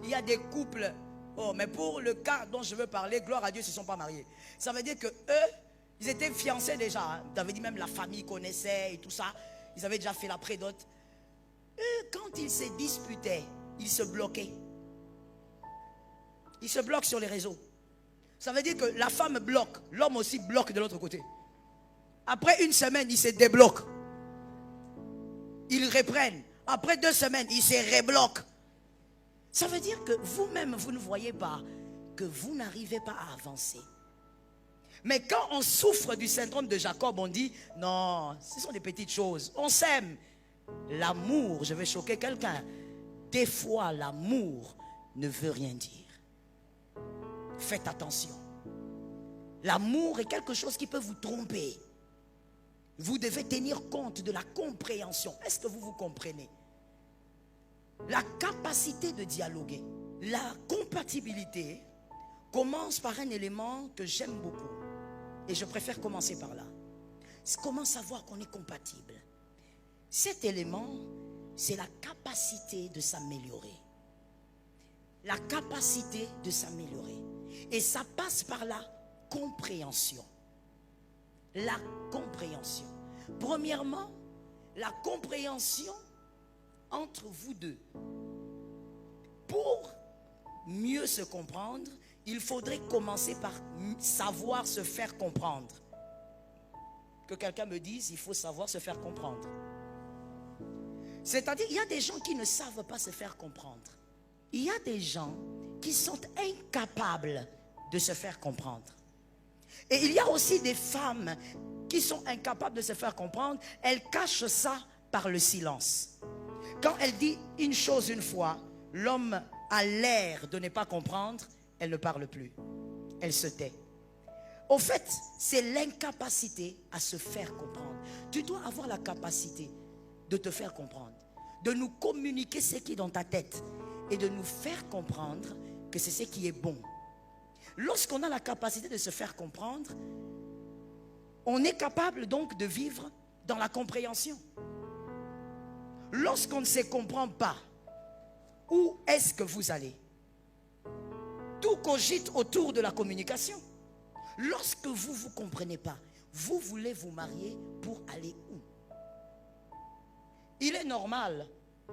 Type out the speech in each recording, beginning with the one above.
il y a des couples. Oh, mais pour le cas dont je veux parler, gloire à Dieu, ils ne se sont pas mariés. Ça veut dire que eux, ils étaient fiancés déjà. Hein. Ça veut dire même la famille connaissait et tout ça. Ils avaient déjà fait la prédot. Eux, quand ils se disputaient, ils se bloquaient. Ils se bloquent sur les réseaux. Ça veut dire que la femme bloque, l'homme aussi bloque de l'autre côté. Après une semaine, ils se débloquent. Ils reprennent. Après 2 semaines, ils se rebloquent. Ça veut dire que vous-même, vous ne voyez pas que vous n'arrivez pas à avancer. Mais quand on souffre du syndrome de Jacob, on dit, non, ce sont des petites choses. On s'aime. L'amour, je vais choquer quelqu'un. Des fois, l'amour ne veut rien dire. Faites attention. L'amour est quelque chose qui peut vous tromper. Vous devez tenir compte de la compréhension. Est-ce que vous vous comprenez? La capacité de dialoguer, la compatibilité commence par un élément que j'aime beaucoup. Et je préfère commencer par là. Comment savoir qu'on est compatible? Cet élément, c'est la capacité de s'améliorer. La capacité de s'améliorer. Et ça passe par la compréhension. La compréhension. Premièrement, la compréhension entre vous deux. Pour mieux se comprendre, il faudrait commencer par savoir se faire comprendre. Que quelqu'un me dise, il faut savoir se faire comprendre. C'est-à-dire, il y a des gens qui ne savent pas se faire comprendre. Il y a des gens qui sont incapables de se faire comprendre. Et il y a aussi des femmes qui sont incapables de se faire comprendre. Elles cachent ça par le silence. Quand elle dit une chose une fois, l'homme a l'air de ne pas comprendre, elle ne parle plus. Elle se tait. Au fait, c'est l'incapacité à se faire comprendre. Tu dois avoir la capacité de te faire comprendre, de nous communiquer ce qui est dans ta tête et de nous faire comprendre que c'est ce qui est bon. Lorsqu'on a la capacité de se faire comprendre, on est capable donc de vivre dans la compréhension. Lorsqu'on ne se comprend pas, où est-ce que vous allez? Tout cogite autour de la communication. Lorsque vous ne vous comprenez pas, vous voulez vous marier pour aller où? Il est normal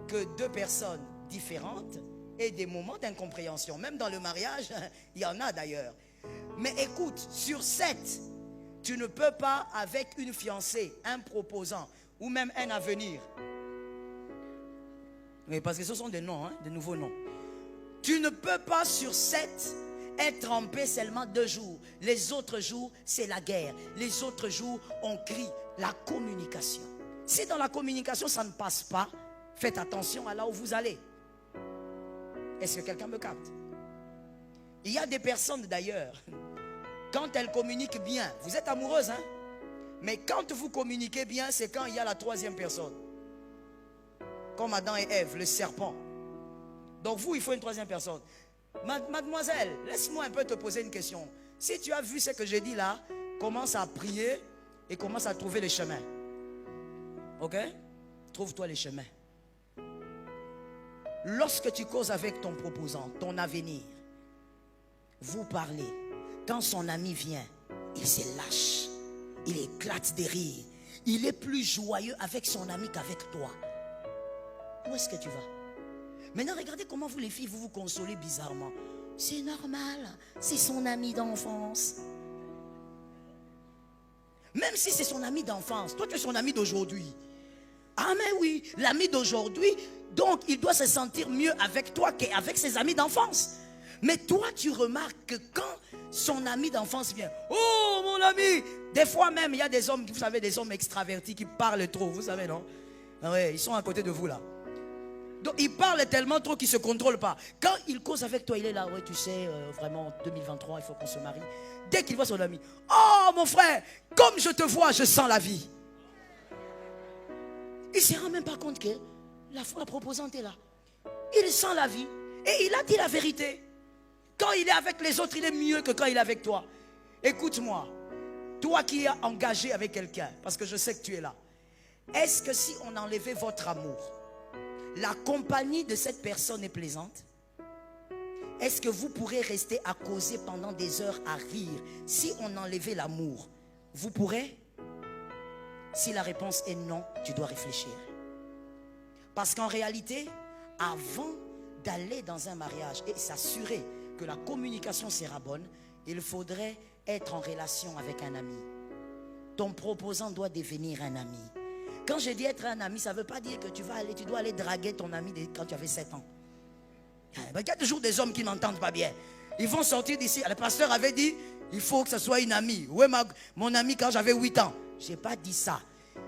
que 2 personnes différentes aient des moments d'incompréhension. Même dans le mariage, il y en a d'ailleurs. Mais écoute, sur 7, tu ne peux pas avec une fiancée, un proposant ou même un avenir. Oui, parce que ce sont des noms, hein, de nouveaux noms. Tu ne peux pas sur 7 être trempé seulement 2 jours. Les autres jours, c'est la guerre. Les autres jours, on crie la communication. Si dans la communication, ça ne passe pas, faites attention à là où vous allez. Est-ce que quelqu'un me capte? Il y a des personnes d'ailleurs, quand elles communiquent bien, vous êtes amoureuses, hein? Mais quand vous communiquez bien, c'est quand il y a la 3e personne. Comme Adam et Ève, le serpent. Donc vous, il faut une 3e personne. Mademoiselle, laisse-moi un peu te poser une question. Si tu as vu ce que j'ai dit là, commence à prier et commence à trouver les chemins. Ok? Trouve-toi les chemins. Lorsque tu causes avec ton proposant, ton avenir, vous parlez. Quand son ami vient, il se lâche. Il éclate de rire. Il est plus joyeux avec son ami qu'avec toi. Où est-ce que tu vas? Maintenant, regardez comment vous les filles, vous vous consolez bizarrement. C'est normal, c'est son ami d'enfance. Même si c'est son ami d'enfance, toi tu es son ami d'aujourd'hui. Ah mais oui, l'ami d'aujourd'hui, donc il doit se sentir mieux avec toi qu'avec ses amis d'enfance. Mais toi tu remarques que quand son ami d'enfance vient, oh mon ami, des fois même il y a des hommes, vous savez, des hommes extravertis qui parlent trop, vous savez non? Ah ouais, ils sont à côté de vous là. Donc il parle tellement trop qu'il ne se contrôle pas. Quand il cause avec toi, il est là, ouais tu sais, vraiment 2023 il faut qu'on se marie. Dès qu'il voit son ami, oh mon frère, comme je te vois, je sens la vie. Il ne se rend même pas compte que la proposante est là. Il sent la vie et il a dit la vérité. Quand il est avec les autres, il est mieux que quand il est avec toi. Écoute-moi, toi qui es engagé avec quelqu'un, parce que je sais que tu es là. Est-ce que si on enlevait votre amour, la compagnie de cette personne est plaisante? est-ce que vous pourrez rester à causer pendant des heures à rire si on enlevait l'amour? Vous pourrez? Si la réponse est non, tu dois réfléchir. Parce qu'en réalité, avant d'aller dans un mariage et s'assurer que la communication sera bonne, il faudrait être en relation avec un ami. Ton proposant doit devenir un ami. Quand je dis être un ami, ça ne veut pas dire que tu dois aller draguer ton ami quand tu avais 7 ans. Il y a toujours des hommes qui n'entendent pas bien. Ils vont sortir d'ici. Le pasteur avait dit, il faut que ce soit une amie. Où est mon ami quand j'avais 8 ans? Je n'ai pas dit ça.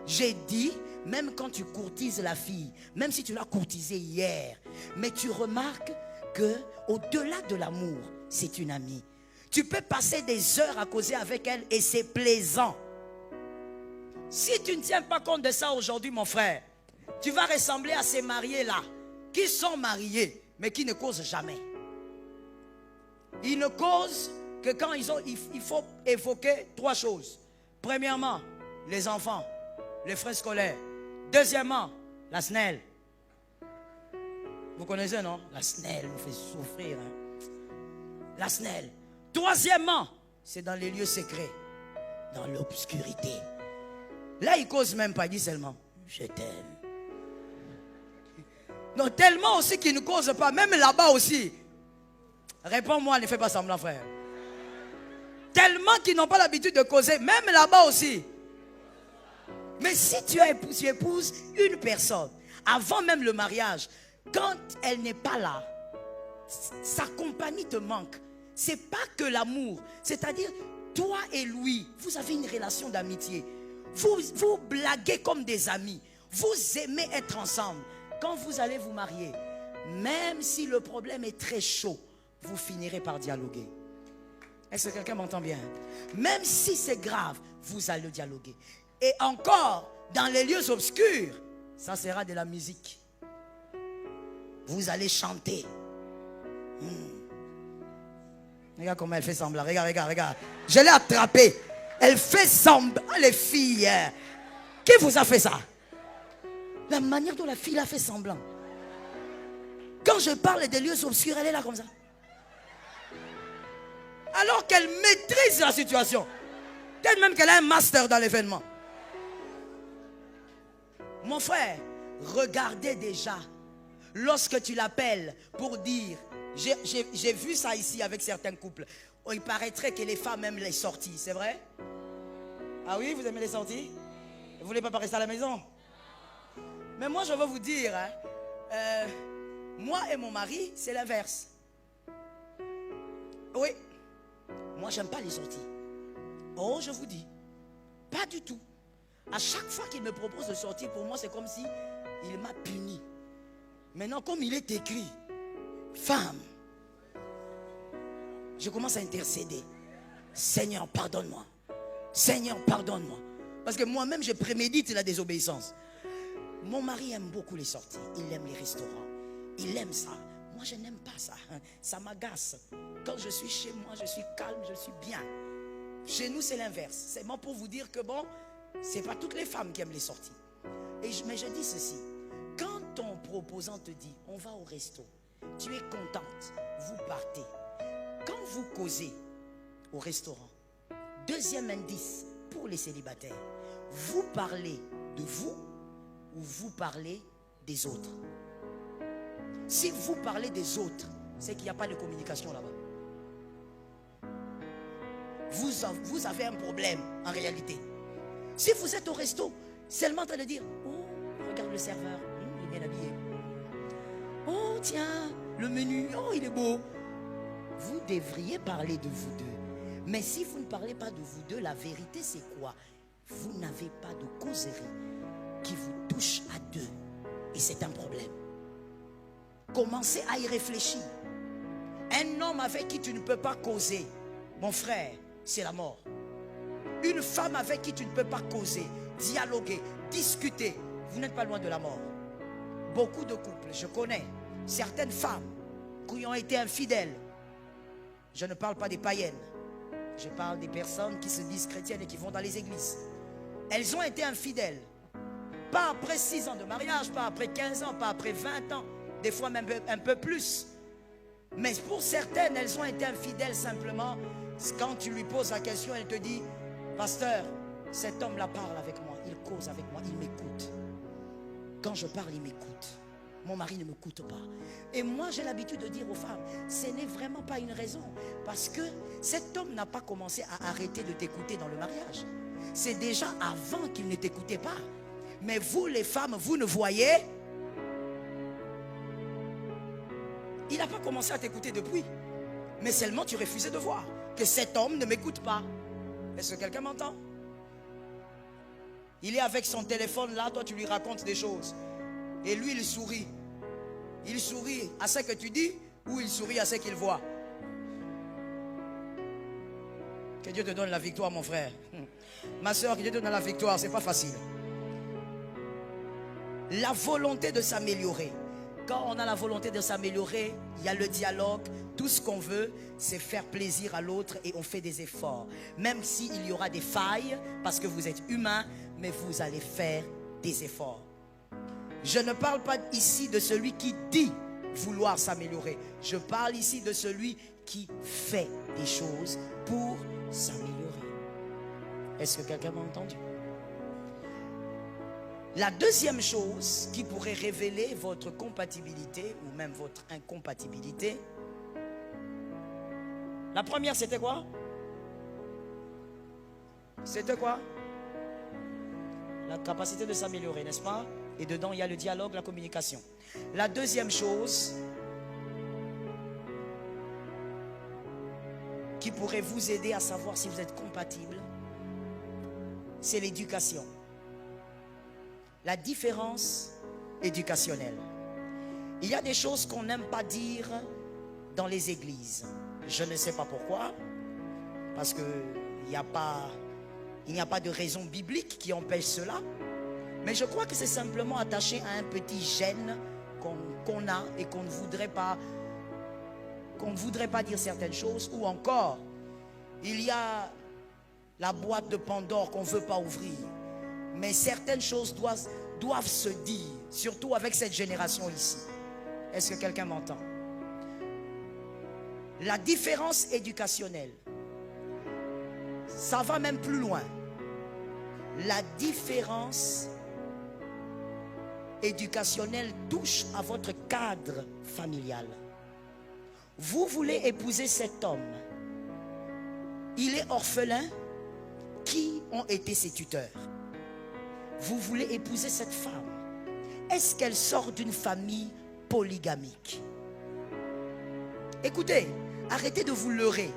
J'ai dit, même quand tu courtises la fille, même si tu l'as courtisée hier, mais tu remarques que au-delà de l'amour, c'est une amie. Tu peux passer des heures à causer avec elle et c'est plaisant. Si tu ne tiens pas compte de ça aujourd'hui, mon frère, tu vas ressembler à ces mariés-là, qui sont mariés, mais qui ne causent jamais. Ils ne causent que quand il faut évoquer 3 choses. Premièrement, les enfants, les frais scolaires. Deuxièmement, la SNEL. Vous connaissez, non? La SNEL nous fait souffrir. Hein? La SNEL. Troisièmement, c'est dans les lieux secrets, dans l'obscurité. Là, il ne cause même pas, il dit seulement, je t'aime. Non, tellement aussi qu'il ne cause pas, même là-bas aussi. Réponds-moi, ne fais pas semblant, frère. Tellement qu'ils n'ont pas l'habitude de causer, même là-bas aussi. Mais si tu épouses une personne, avant même le mariage, quand elle n'est pas là, sa compagnie te manque. Ce n'est pas que l'amour, c'est-à-dire toi et lui, vous avez une relation d'amitié. Vous blaguez comme des amis. Vous aimez être ensemble. Quand vous allez vous marier, même si le problème est très chaud, vous finirez par dialoguer. Est-ce que quelqu'un m'entend bien? Même si c'est grave, vous allez dialoguer. Et encore, dans les lieux obscurs, ça sera de la musique. Vous allez chanter. Regarde comment elle fait semblant. Regarde. Je l'ai attrapée. Elle fait semblant. Ah, les filles. Qui vous a fait ça? La manière dont la fille a fait semblant. Quand je parle des lieux obscurs, elle est là comme ça. Alors qu'elle maîtrise la situation. Peut-être même qu'elle a un master dans l'événement. Mon frère, regardez déjà. Lorsque tu l'appelles pour dire, j'ai vu ça ici avec certains couples. Oh, il paraîtrait que les femmes aiment les sorties, c'est vrai? Ah oui, vous aimez les sorties? Vous ne voulez pas rester à la maison? Mais moi je veux vous dire, moi et mon mari, c'est l'inverse. Oui, moi j'aime pas les sorties. Oh, je vous dis, pas du tout. À chaque fois qu'il me propose de sortir, pour moi c'est comme si il m'a puni. Maintenant, comme il est écrit, femme, je commence à intercéder. Seigneur, pardonne-moi. Seigneur, pardonne-moi. Parce que moi-même, je prémédite la désobéissance. Mon mari aime beaucoup les sorties. Il aime les restaurants. Il aime ça. Moi, je n'aime pas ça. Ça m'agace. Quand je suis chez moi, je suis calme, je suis bien. Chez nous, c'est l'inverse. C'est bon pour vous dire que bon, ce n'est pas toutes les femmes qui aiment les sorties. Mais je dis ceci. Quand ton proposant te dit, on va au resto, tu es contente, vous partez. Quand vous causez au restaurant, deuxième indice pour les célibataires, vous parlez de vous ou vous parlez des autres. Si vous parlez des autres, c'est qu'il n'y a pas de communication là-bas. Vous avez un problème en réalité. Si vous êtes au resto, seulement en train de dire, oh, regarde le serveur, il est bien habillé. Oh, tiens, le menu, oh, il est beau. Vous devriez parler de vous deux. Mais si vous ne parlez pas de vous deux, la vérité c'est quoi? Vous n'avez pas de causerie qui vous touche à deux. Et c'est un problème. Commencez à y réfléchir. Un homme avec qui tu ne peux pas causer, mon frère, c'est la mort. Une femme avec qui tu ne peux pas causer, dialoguer, discuter, vous n'êtes pas loin de la mort. Beaucoup de couples, je connais certaines femmes qui ont été infidèles. Je ne parle pas des païennes. Je parle des personnes qui se disent chrétiennes et qui vont dans les églises. Elles ont été infidèles. Pas après 6 ans de mariage, pas après 15 ans, pas après 20 ans. Des fois même un peu plus. Mais pour certaines, elles ont été infidèles simplement. Quand tu lui poses la question, elle te dit, pasteur, cet homme-là parle avec moi, il cause avec moi, il m'écoute. Quand je parle, il m'écoute. Mon mari ne m'écoute pas. Et moi, j'ai l'habitude de dire aux femmes, ce n'est vraiment pas une raison. Parce que cet homme n'a pas commencé à arrêter de t'écouter dans le mariage. C'est déjà avant qu'il ne t'écoutait pas. Mais vous, les femmes, vous ne voyez. Il n'a pas commencé à t'écouter depuis. Mais seulement tu refusais de voir que cet homme ne m'écoute pas. Est-ce que quelqu'un m'entend? Il est avec son téléphone là, toi tu lui racontes des choses. Et lui il sourit. Il sourit à ce que tu dis ou il sourit à ce qu'il voit. Que Dieu te donne la victoire, mon frère. Ma soeur, que Dieu te donne la victoire, c'est pas facile. La volonté de s'améliorer. Quand on a la volonté de s'améliorer, il y a le dialogue. Tout ce qu'on veut, c'est faire plaisir à l'autre et on fait des efforts. Même s'il y aura des failles, parce que vous êtes humain, mais vous allez faire des efforts. Je ne parle pas ici de celui qui dit vouloir s'améliorer. Je parle ici de celui qui fait des choses pour s'améliorer. Est-ce que quelqu'un m'a entendu? La deuxième chose qui pourrait révéler votre compatibilité ou même votre incompatibilité. La première, c'était quoi? C'était quoi? La capacité de s'améliorer, n'est-ce pas? Et dedans, il y a le dialogue, la communication. La deuxième chose qui pourrait vous aider à savoir si vous êtes compatible, c'est l'éducation. La différence éducationnelle. Il y a des choses qu'on n'aime pas dire dans les églises. Je ne sais pas pourquoi. Parce qu'il n'y a pas de raison biblique qui empêche cela. Mais je crois que c'est simplement attaché à un petit gène qu'on a et qu'on ne voudrait pas dire certaines choses. Ou encore, il y a la boîte de Pandore qu'on ne veut pas ouvrir. Mais certaines choses doivent se dire, surtout avec cette génération ici. Est-ce que quelqu'un m'entend? La différence éducationnelle, ça va même plus loin. La différence éducationnelle touche à votre cadre familial. Vous voulez épouser cet homme. Il est orphelin. Qui ont été ses tuteurs? Vous voulez épouser cette femme. Est-ce qu'elle sort d'une famille polygamique? Écoutez, arrêtez de vous leurrer.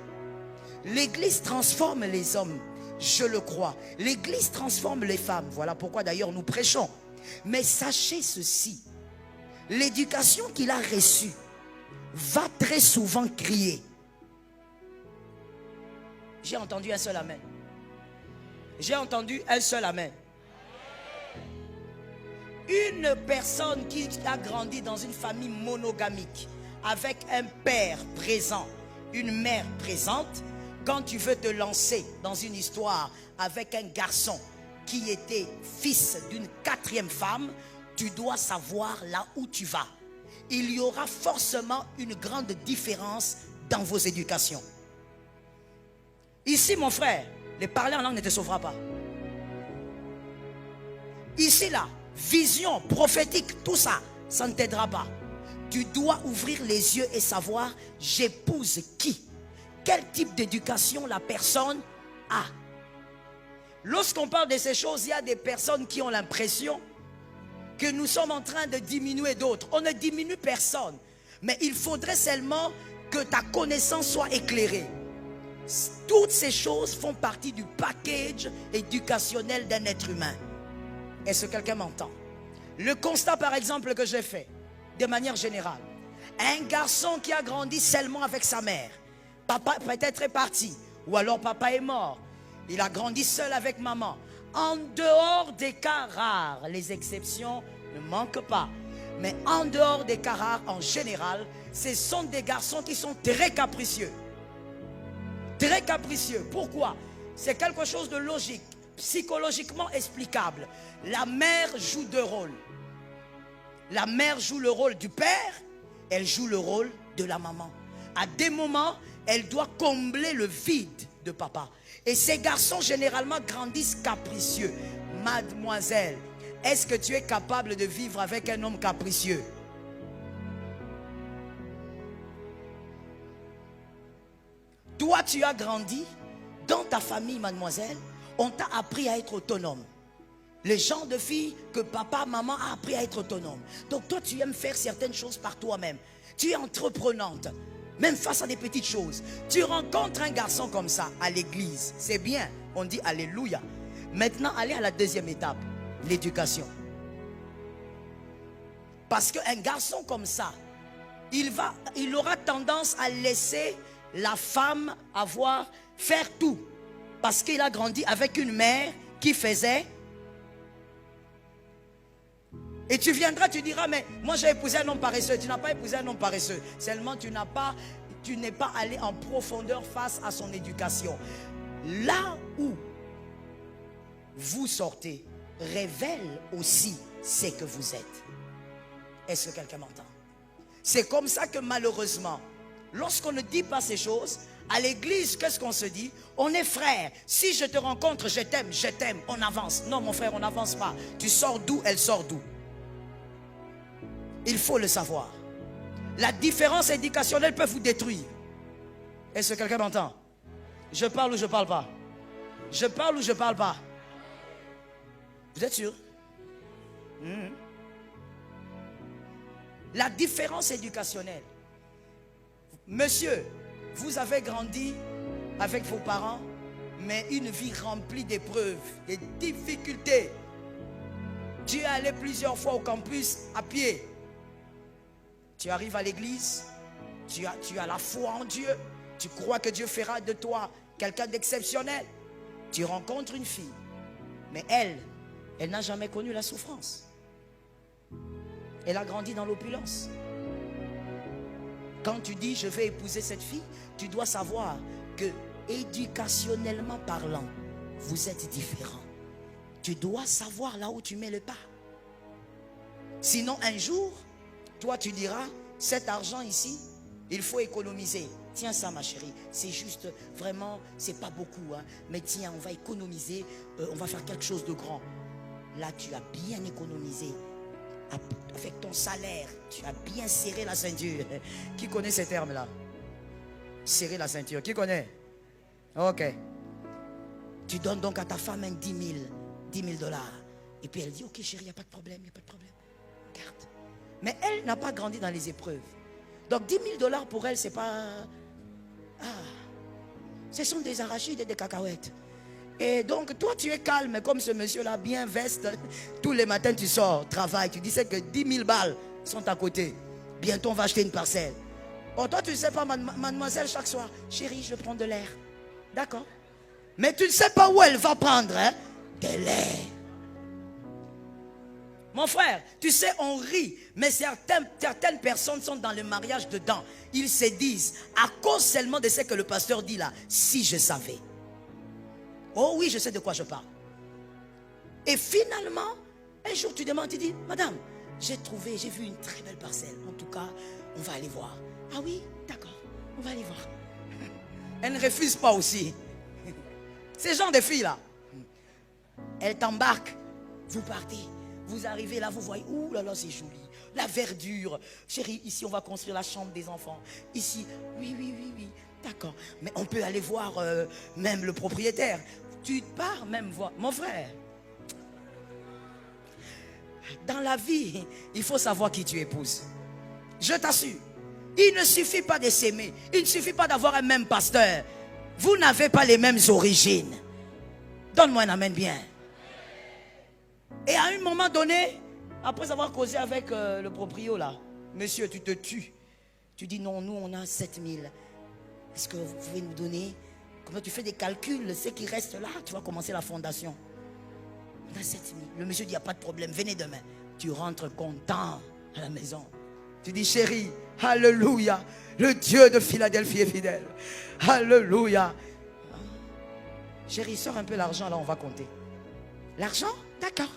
L'Église transforme les hommes, je le crois. L'Église transforme les femmes. Voilà pourquoi d'ailleurs nous prêchons. Mais sachez ceci, l'éducation qu'il a reçue va très souvent crier. J'ai entendu un seul amen. J'ai entendu un seul amen. Une personne qui a grandi dans une famille monogamique, avec un père présent, une mère présente, quand tu veux te lancer dans une histoire avec un garçon qui était fils d'une 4e femme, tu dois savoir là où tu vas. Il y aura forcément une grande différence dans vos éducations. Ici, mon frère, les parler en langue ne te sauvera pas. Ici, là, vision prophétique, tout ça, ça ne t'aidera pas. Tu dois ouvrir les yeux et savoir, j'épouse qui? Quel type d'éducation la personne a? Lorsqu'on parle de ces choses, il y a des personnes qui ont l'impression que nous sommes en train de diminuer d'autres. On ne diminue personne. Mais il faudrait seulement que ta connaissance soit éclairée. Toutes ces choses font partie du package éducationnel d'un être humain. Est-ce que quelqu'un m'entend? Le constat par exemple que j'ai fait, de manière générale, un garçon qui a grandi seulement avec sa mère, papa peut-être est parti, ou alors papa est mort, il a grandi seul avec maman. En dehors des cas rares, les exceptions ne manquent pas, mais en dehors des cas rares, en général, ce sont des garçons qui sont très capricieux. Très capricieux. Pourquoi? C'est quelque chose de logique, psychologiquement explicable. La mère joue 2 rôles. La mère joue le rôle du père, elle joue le rôle de la maman. À des moments, elle doit combler le vide de papa. Et ces garçons généralement grandissent capricieux. Mademoiselle, est-ce que tu es capable de vivre avec un homme capricieux? Toi, tu as grandi dans ta famille, mademoiselle. On t'a appris à être autonome. Le genre de fille que papa, maman a appris à être autonome. Donc toi, tu aimes faire certaines choses par toi-même. Tu es entreprenante, même face à des petites choses. Tu rencontres un garçon comme ça à l'église. C'est bien, on dit alléluia. Maintenant, allez à la deuxième étape, l'éducation. Parce qu'un garçon comme ça, il aura tendance à laisser la femme faire tout. Parce qu'il a grandi avec une mère qui faisait. Et tu viendras, tu diras, mais moi j'ai épousé un homme paresseux. Tu n'as pas épousé un homme paresseux. Seulement tu n'es pas allé en profondeur face à son éducation. Là où vous sortez révèle aussi ce que vous êtes. Est-ce que quelqu'un m'entend? C'est comme ça que malheureusement, lorsqu'on ne dit pas ces choses, à l'église, qu'est-ce qu'on se dit? On est frères. Si je te rencontre, je t'aime, on avance. Non mon frère, on n'avance pas. Tu sors d'où, elle sort d'où. Il faut le savoir. La différence éducationnelle peut vous détruire. Est-ce que quelqu'un m'entend? Je parle ou je ne parle pas? Je parle ou je ne parle pas? Vous êtes sûr? La différence éducationnelle. Monsieur, vous avez grandi avec vos parents, mais une vie remplie d'épreuves, de difficultés. Tu es allé plusieurs fois au campus à pied. Tu arrives à l'église, tu as la foi en Dieu, tu crois que Dieu fera de toi quelqu'un d'exceptionnel. Tu rencontres une fille, mais elle n'a jamais connu la souffrance. Elle a grandi dans l'opulence. Quand tu dis je vais épouser cette fille, tu dois savoir que éducationnellement parlant, vous êtes différents. Tu dois savoir là où tu mets le pas. Sinon un jour, toi tu diras, cet argent ici, il faut économiser. Tiens ça ma chérie, c'est juste vraiment, c'est pas beaucoup, hein, mais tiens, on va économiser, on va faire quelque chose de grand. Là tu as bien économisé. Avec ton salaire, tu as bien serré la ceinture. Qui connaît ces termes-là? Serrer la ceinture, qui connaît? Ok. Tu donnes donc à ta femme un 10 000 dollars. Et puis elle dit, ok chérie, il n'y a pas de problème, il n'y a pas de problème. Garde. Mais elle n'a pas grandi dans les épreuves. Donc 10 000 dollars pour elle, c'est pas... ce sont des arachides et des cacahuètes. Et donc toi tu es calme comme ce monsieur-là, bien veste. Tous les matins tu sors, travail. Tu dis que 10 000 balles sont à côté. Bientôt on va acheter une parcelle. Oh toi tu ne sais pas, mademoiselle, chaque soir, chérie je prends de l'air. D'accord. Mais tu ne sais pas où elle va prendre de l'air. Mon frère, tu sais, on rit, mais certaines personnes sont dans le mariage dedans. Ils se disent, à cause seulement de ce que le pasteur dit là, si je savais. Oh oui, je sais de quoi je parle. Et finalement, un jour tu demandes, tu dis, madame, j'ai vu une très belle parcelle. En tout cas, on va aller voir. Ah oui, d'accord, on va aller voir. Elle ne refuse pas aussi. Ces gens de filles là. Elle t'embarque, vous partez. Vous arrivez là, vous voyez, ouh là là, c'est joli. La verdure. Chérie, ici, on va construire la chambre des enfants. Ici, oui, d'accord. Mais on peut aller voir même le propriétaire. Tu pars même voir. Mon frère, dans la vie, il faut savoir qui tu épouses. Je t'assure. Il ne suffit pas de s'aimer. Il ne suffit pas d'avoir un même pasteur. Vous n'avez pas les mêmes origines. Donne-moi un amen bien. Et à un moment donné, après avoir causé avec le proprio là, monsieur, tu te tues. Tu dis non, nous on a 7 000. Est-ce que vous pouvez nous donner? Comment tu fais des calculs, ce qui reste là, tu vas commencer la fondation. On a 7 000. Le monsieur dit, il n'y a pas de problème, venez demain. Tu rentres content à la maison. Tu dis, chérie, alléluia, le Dieu de Philadelphie est fidèle. Alléluia. Chérie, sors un peu l'argent là, on va compter. L'argent? D'accord.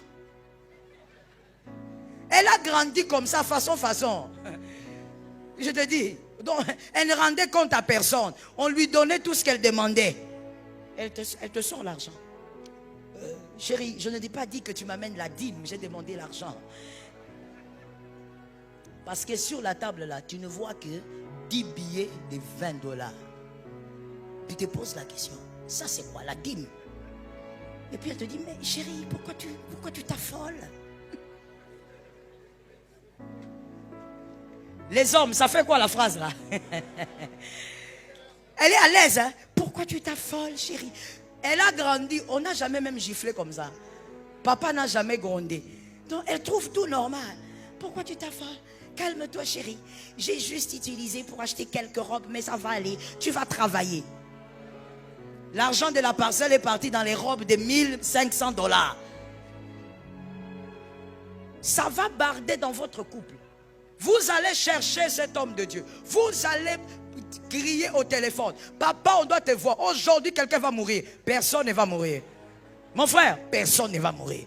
Elle a grandi comme ça, façon. Je te dis, Donc, elle ne rendait compte à personne. On lui donnait tout ce qu'elle demandait. Elle te sort l'argent. Chérie, je ne t'ai pas dit que tu m'amènes la dîme. J'ai demandé l'argent. Parce que sur la table là, tu ne vois que 10 billets de $20. Tu te poses la question. Ça c'est quoi la dîme? Et puis elle te dit, mais chérie, pourquoi tu t'affoles? Les hommes, ça fait quoi la phrase là? Elle est à l'aise, hein? Pourquoi tu t'affoles, chérie? Elle a grandi, on n'a jamais même giflé comme ça. Papa n'a jamais grondé. Donc elle trouve tout normal. Pourquoi tu t'affoles? Calme-toi, chérie. J'ai juste utilisé pour acheter quelques robes, mais ça va aller. Tu vas travailler. L'argent de la parcelle est parti dans les robes de $1500. Ça va barder dans votre couple. Vous allez chercher cet homme de Dieu. Vous allez crier au téléphone. Papa, on doit te voir. Aujourd'hui, quelqu'un va mourir. Personne ne va mourir. Mon frère, personne ne va mourir.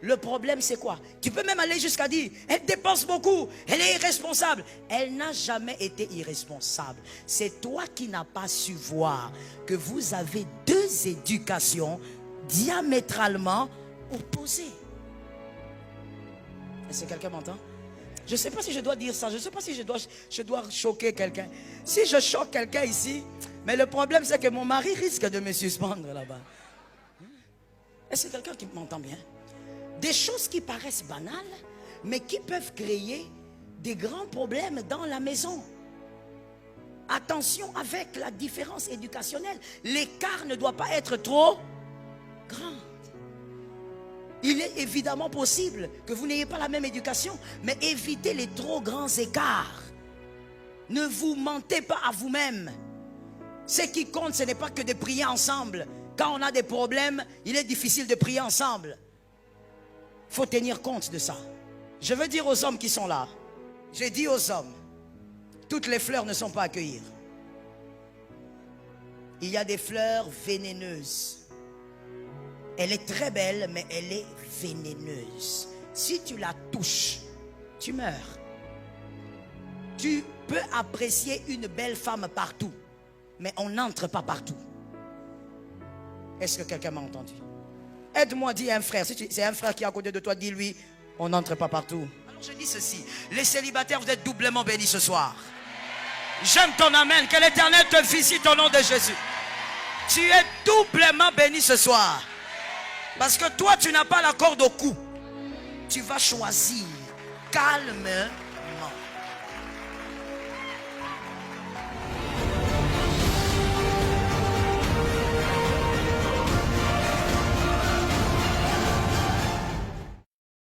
Le problème, c'est quoi? Tu peux même aller jusqu'à dire, elle dépense beaucoup, elle est irresponsable. Elle n'a jamais été irresponsable. C'est toi qui n'as pas su voir que vous avez deux éducations diamétralement opposées. Est-ce que quelqu'un m'entend? Je ne sais pas si je dois dire ça. Je ne sais pas si je dois choquer quelqu'un. Si je choque quelqu'un ici, mais le problème, c'est que mon mari risque de me suspendre là-bas. Est-ce que quelqu'un qui m'entend bien? Des choses qui paraissent banales, mais qui peuvent créer des grands problèmes dans la maison. Attention avec la différence éducationnelle. L'écart ne doit pas être trop grand. Il est évidemment possible que vous n'ayez pas la même éducation, mais évitez les trop grands écarts. Ne vous mentez pas à vous-même. Ce qui compte, ce n'est pas que de prier ensemble. Quand on a des problèmes, il est difficile de prier ensemble. Il faut tenir compte de ça. Je veux dire aux hommes qui sont là, j'ai dit aux hommes, toutes les fleurs ne sont pas à cueillir. Il y a des fleurs vénéneuses. Elle est très belle, mais elle est vénéneuse. Si tu la touches, tu meurs. Tu peux apprécier une belle femme partout, mais on n'entre pas partout. Est-ce que quelqu'un m'a entendu? Aide-moi, dis à un frère. Si c'est un frère qui est à côté de toi, dis-lui, on n'entre pas partout. Alors je dis ceci, les célibataires, vous êtes doublement bénis ce soir. J'aime ton amen, que l'Éternel te visite au nom de Jésus. Tu es doublement béni ce soir. Parce que toi, tu n'as pas la corde au cou. Tu vas choisir calme